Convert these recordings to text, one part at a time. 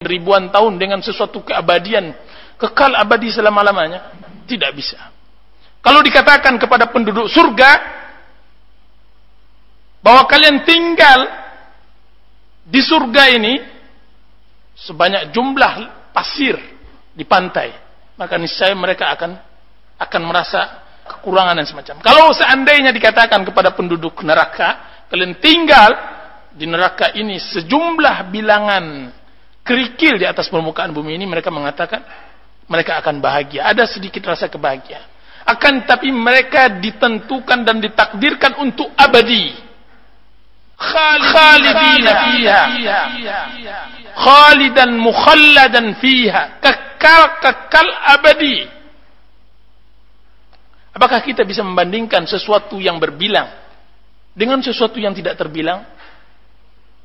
ribuan tahun dengan sesuatu keabadian, kekal abadi selama-lamanya? Tidak bisa. Kalau dikatakan kepada penduduk surga bahwa kalian tinggal di surga ini sebanyak jumlah pasir di pantai, maka niscaya mereka akan merasa kekurangan dan semacam. Kalau seandainya dikatakan kepada penduduk neraka, kalian tinggal di neraka ini sejumlah bilangan kerikil di atas permukaan bumi ini, mereka mengatakan mereka akan bahagia, ada sedikit rasa kebahagiaan. Akan tapi mereka ditentukan dan ditakdirkan untuk abadi, khalidina fiha, khalidan mukhalladan fiha, kekal abadi. Apakah kita bisa membandingkan sesuatu yang berbilang dengan sesuatu yang tidak terbilang?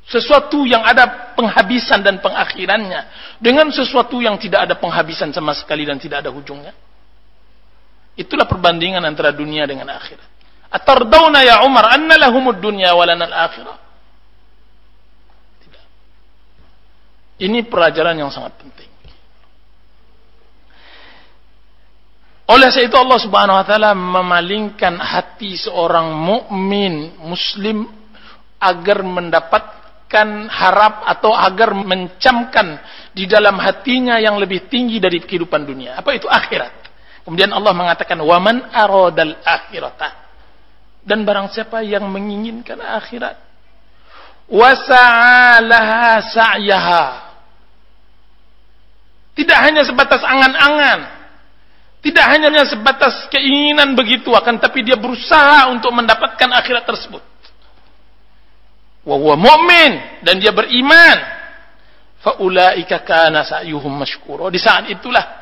Sesuatu yang ada penghabisan dan pengakhirannya dengan sesuatu yang tidak ada penghabisan sama sekali dan tidak ada ujungnya. Itulah perbandingan antara dunia dengan akhirat. Atardawna ya Umar anna lahumud dunya wa lana al-akhirah. Tidak. Ini pelajaran yang sangat penting. Oleh sebab itu Allah Subhanahu wa taala memalingkan hati seorang mukmin muslim agar mendapatkan harap atau agar mencamkan di dalam hatinya yang lebih tinggi dari kehidupan dunia. Apa itu? Akhirat. Kemudian Allah mengatakan waman aradal akhirata, dan barang siapa yang menginginkan akhirat, wasa'alaha sa'yaha, tidak hanya sebatas angan-angan, tidak hanya sebatas keinginan begitu, akan tapi dia berusaha untuk mendapatkan akhirat tersebut. Wa huwa mu'min, dan dia beriman, fa ulaika kana sa'yuhum mashkura. Di saat itulah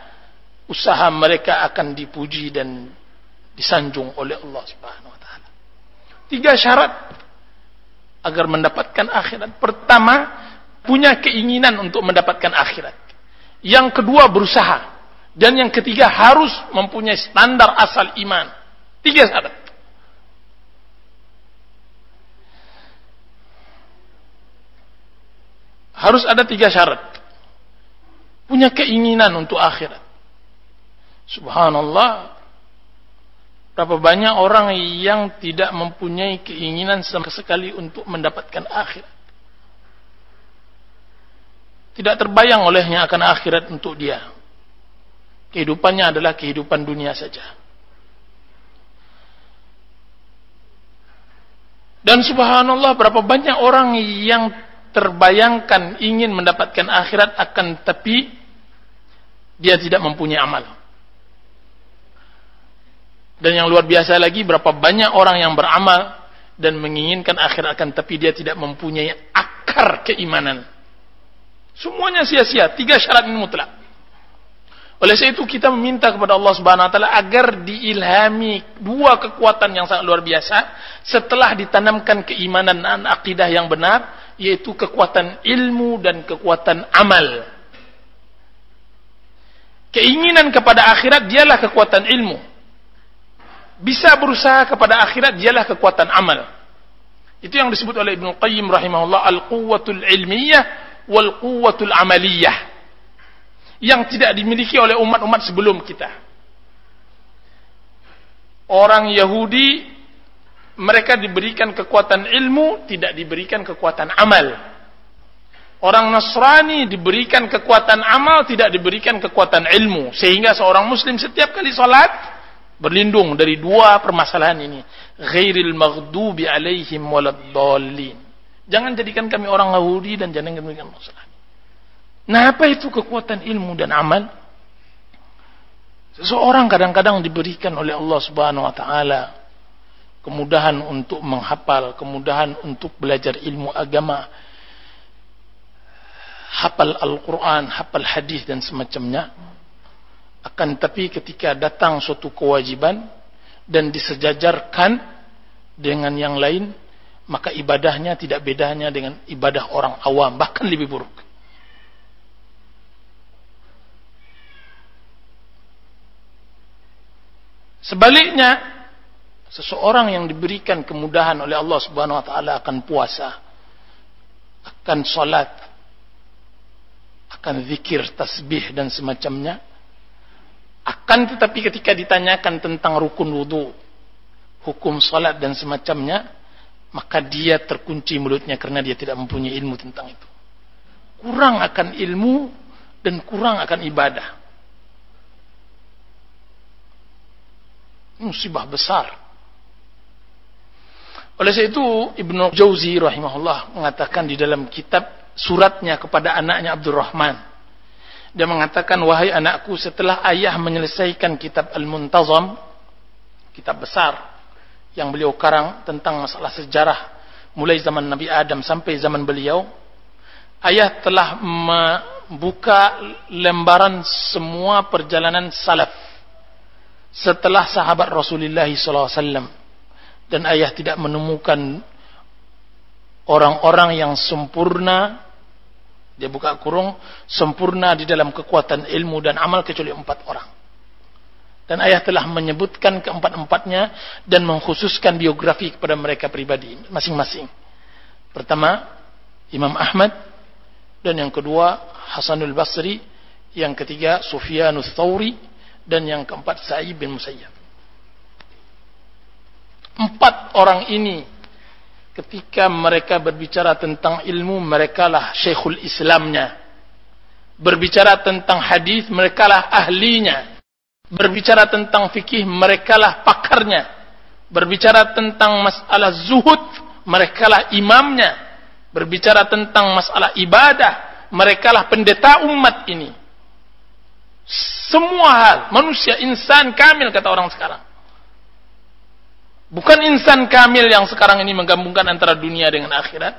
usaha mereka akan dipuji dan disanjung oleh Allah Subhanahu wa taala. 3 syarat agar mendapatkan akhirat. Pertama, punya keinginan untuk mendapatkan akhirat. Yang kedua, berusaha. Dan yang ketiga, harus mempunyai standar asal iman. 3 syarat. Harus ada 3 syarat. Punya keinginan untuk akhirat. Subhanallah, berapa banyak orang yang tidak mempunyai keinginan sama sekali untuk mendapatkan akhirat. Tidak terbayang olehnya akan akhirat untuk dia. Kehidupannya adalah kehidupan dunia saja. Dan subhanallah, berapa banyak orang yang terbayangkan ingin mendapatkan akhirat, akan tapi dia tidak mempunyai amal. Dan yang luar biasa lagi, berapa banyak orang yang beramal dan menginginkan akhirat, akan tapi dia tidak mempunyai akar keimanan. Semuanya sia-sia. 3 syarat ini mutlak. Oleh sebab itu kita meminta kepada Allah Subhanahu wa taala agar diilhami 2 kekuatan yang sangat luar biasa setelah ditanamkan keimanan dan akidah yang benar, yaitu kekuatan ilmu dan kekuatan amal. Keinginan kepada akhirat dialah kekuatan ilmu. Bisa berusaha kepada akhirat dialah kekuatan amal. Itu yang disebut oleh Ibnu Qayyim rahimahullah al-quwwatul ilmiyah wal quwwatul amaliyah, yang tidak dimiliki oleh umat-umat sebelum kita. Orang Yahudi, mereka diberikan kekuatan ilmu, tidak diberikan kekuatan amal. Orang Nasrani diberikan kekuatan amal, tidak diberikan kekuatan ilmu. Sehingga seorang muslim setiap kali salat berlindung dari 2 permasalahan ini. Ghairil maghdubi alaihim waladdallin. Jangan jadikan kami orang Yahudi dan jangan jadikan Nasrani. Nah, apa itu kekuatan ilmu dan amal? Seseorang kadang-kadang diberikan oleh Allah Subhanahu wa taala kemudahan untuk menghafal, kemudahan untuk belajar ilmu agama, hafal Al-Quran, hafal hadis dan semacamnya. Akan tapi ketika datang suatu kewajiban dan disejajarkan dengan yang lain, maka ibadahnya tidak bedanya dengan ibadah orang awam, bahkan lebih buruk. Sebaliknya, seseorang yang diberikan kemudahan oleh Allah Subhanahu wa taala akan puasa, akan salat, akan zikir, tasbih dan semacamnya. Akan tetapi ketika ditanyakan tentang rukun wudu, hukum salat dan semacamnya, maka dia terkunci mulutnya karena dia tidak mempunyai ilmu tentang itu. Kurang akan ilmu dan kurang akan ibadah. Musibah besar. Oleh sebab itu Ibnu Jauzi rahimahullah mengatakan di dalam kitab suratnya kepada anaknya Abdurrahman, dia mengatakan, wahai anakku, setelah ayah menyelesaikan kitab Al-Muntazam, kitab besar yang beliau karang tentang masalah sejarah mulai zaman Nabi Adam sampai zaman beliau, ayah telah membuka lembaran semua perjalanan salaf setelah sahabat Rasulullah SAW, dan ayah tidak menemukan orang-orang yang sempurna, dia buka kurung, sempurna di dalam kekuatan ilmu dan amal kecuali 4 orang. Dan ayah telah menyebutkan keempat-empatnya dan mengkhususkan biografi kepada mereka pribadi masing-masing. Pertama, Imam Ahmad, dan yang kedua Hasanul Basri, yang ketiga Sufyanus Tsauri, dan yang keempat Sa'id bin Musayyab. 4 orang ini ketika mereka berbicara tentang ilmu, merekalah syekhul Islamnya. Berbicara tentang hadis, merekalah ahlinya. Berbicara tentang fikih, merekalah pakarnya. Berbicara tentang masalah zuhud, merekalah imamnya. Berbicara tentang masalah ibadah, merekalah pendeta umat ini. Semua hal, manusia, insan kamil kata orang sekarang. Bukan insan kamil yang sekarang ini menggabungkan antara dunia dengan akhirat.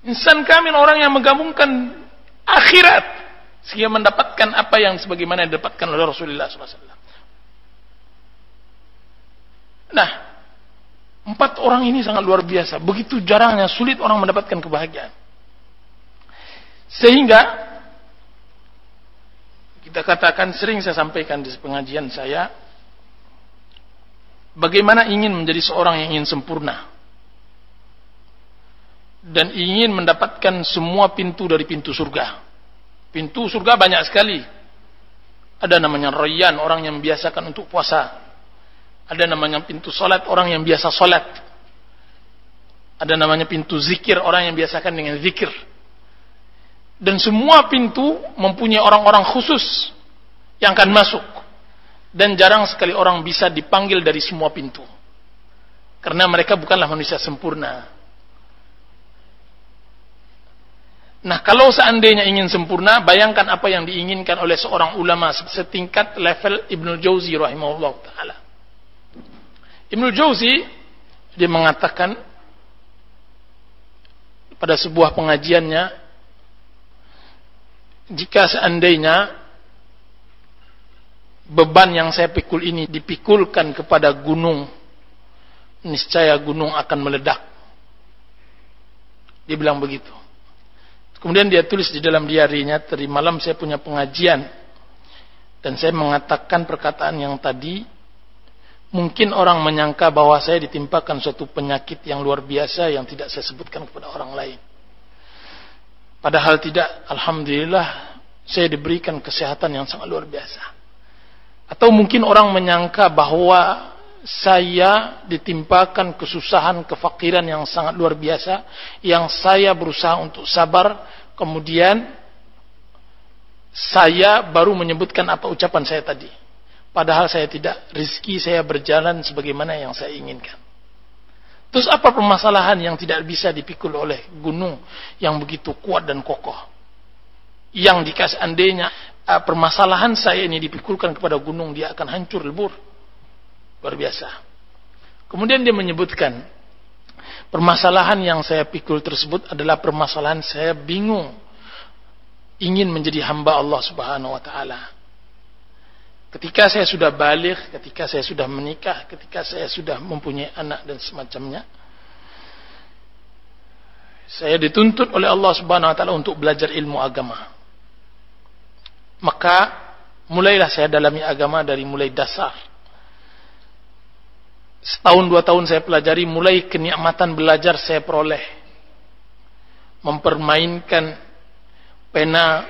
Insan kamil orang yang menggabungkan akhirat sehingga mendapatkan apa yang sebagaimana didapatkan oleh Rasulullah SAW. Nah, 4 orang ini sangat luar biasa. Begitu jarangnya, sulit orang mendapatkan kebahagiaan. Sehingga kita katakan, sering saya sampaikan di pengajian saya, bagaimana ingin menjadi seorang yang ingin sempurna dan ingin mendapatkan semua pintu dari pintu surga. Pintu surga banyak sekali. Ada namanya Rayyan, orang yang membiasakan untuk puasa. Ada namanya pintu salat, orang yang biasa salat. Ada namanya pintu zikir, orang yang biasakan dengan zikir. Dan semua pintu mempunyai orang-orang khusus yang akan masuk. Dan jarang sekali orang bisa dipanggil dari semua pintu. Karena mereka bukanlah manusia sempurna. Nah, kalau seandainya ingin sempurna, bayangkan apa yang diinginkan oleh seorang ulama setingkat level Ibnu Jauzi rahimahullah ta'ala. Ibnu Jauzi, dia mengatakan pada sebuah pengajiannya, jika seandainya beban yang saya pikul ini dipikulkan kepada gunung, niscaya gunung akan meledak. Dia bilang begitu. Kemudian dia tulis di dalam diarinya, tadi malam saya punya pengajian dan saya mengatakan perkataan yang tadi. Mungkin orang menyangka bahwa saya ditimpakan suatu penyakit yang luar biasa yang tidak saya sebutkan kepada orang lain. Padahal tidak, alhamdulillah saya diberikan kesehatan yang sangat luar biasa. Atau mungkin orang menyangka bahwa saya ditimpakan kesusahan, kefakiran yang sangat luar biasa, yang saya berusaha untuk sabar, kemudian saya baru menyebutkan apa ucapan saya tadi. Padahal saya tidak, rezeki saya berjalan sebagaimana yang saya inginkan. Terus apa permasalahan yang tidak bisa dipikul oleh gunung yang begitu kuat dan kokoh? Yang dikasih andainya permasalahan saya ini dipikulkan kepada gunung, dia akan hancur lebur. Luar biasa. Kemudian dia menyebutkan, permasalahan yang saya pikul tersebut adalah permasalahan saya bingung ingin menjadi hamba Allah Subhanahu wa taala. Ketika saya sudah baligh, ketika saya sudah menikah, ketika saya sudah mempunyai anak dan semacamnya, saya dituntut oleh Allah Subhanahu wa taala untuk belajar ilmu agama. Maka mulailah saya dalami agama dari mulai dasar. Setahun 2 tahun saya pelajari, mulai kenikmatan belajar saya peroleh. Mempermainkan pena